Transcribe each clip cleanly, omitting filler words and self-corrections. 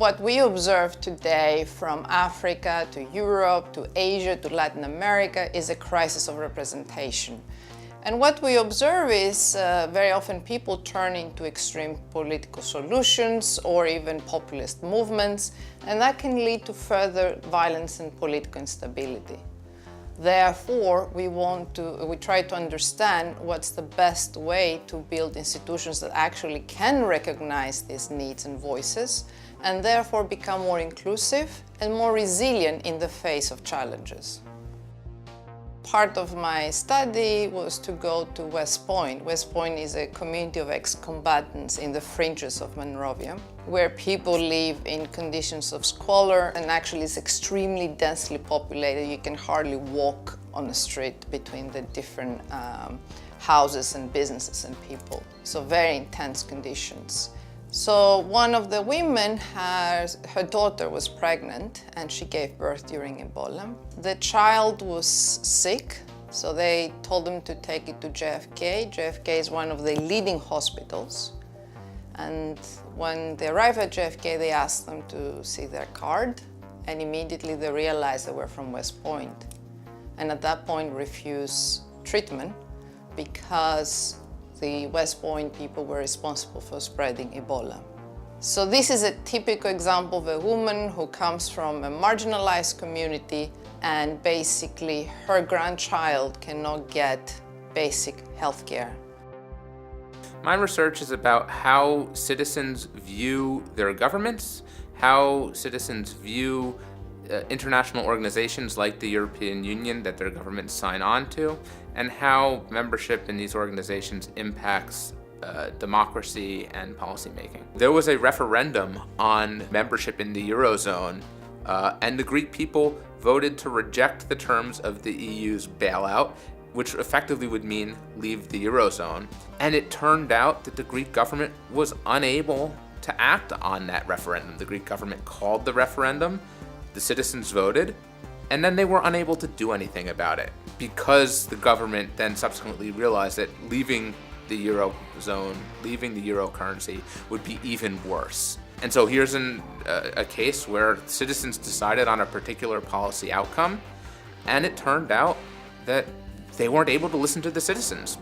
What we observe today from Africa to Europe to Asia to Latin America is a crisis of representation. And what we observe is very often people turning to extreme political solutions or even populist movements, and that can lead to further violence and political instability. Therefore, we try to understand what's the best way to build institutions that actually can recognize these needs and voices, and therefore become more inclusive and more resilient in the face of challenges. Part of my study was to go to West Point. West Point is a community of ex-combatants in the fringes of Monrovia, where people live in conditions of squalor and actually is extremely densely populated. You can hardly walk on the street between the different houses and businesses and people. So very intense conditions. So one of the women, her daughter was pregnant and she gave birth during Ebola. The child was sick, so they told them to take it to JFK. JFK is one of the leading hospitals. And when they arrived at JFK, they asked them to see their card, and immediately they realized they were from West Point. And at that point refused treatment because the West Point people were responsible for spreading Ebola. So this is a typical example of a woman who comes from a marginalized community and basically her grandchild cannot get basic health care. My research is about how citizens view their governments, how citizens view international organizations like the European Union that their governments sign on to, and how membership in these organizations impacts democracy and policymaking. There was a referendum on membership in the Eurozone, and the Greek people voted to reject the terms of the EU's bailout, which effectively would mean leave the Eurozone. And it turned out that the Greek government was unable to act on that referendum. The Greek government called the referendum, the citizens voted, and then they were unable to do anything about it because the government then subsequently realized that leaving the Eurozone, leaving the euro currency would be even worse. And so here's a case where citizens decided on a particular policy outcome, and it turned out that they weren't able to listen to the citizens.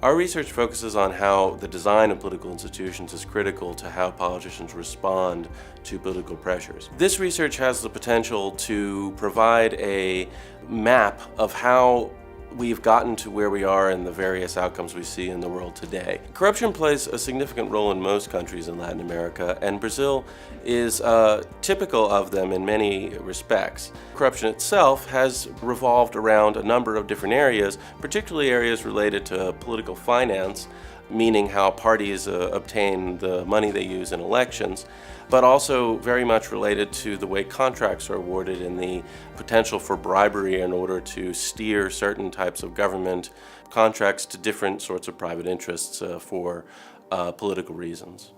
Our research focuses on how the design of political institutions is critical to how politicians respond to political pressures. This research has the potential to provide a map of how we've gotten to where we are and the various outcomes we see in the world today. Corruption plays a significant role in most countries in Latin America, and Brazil is typical of them in many respects. Corruption itself has revolved around a number of different areas, particularly areas related to political finance, meaning how parties obtain the money they use in elections, but also very much related to the way contracts are awarded and the potential for bribery in order to steer certain types of government contracts to different sorts of private interests for political reasons.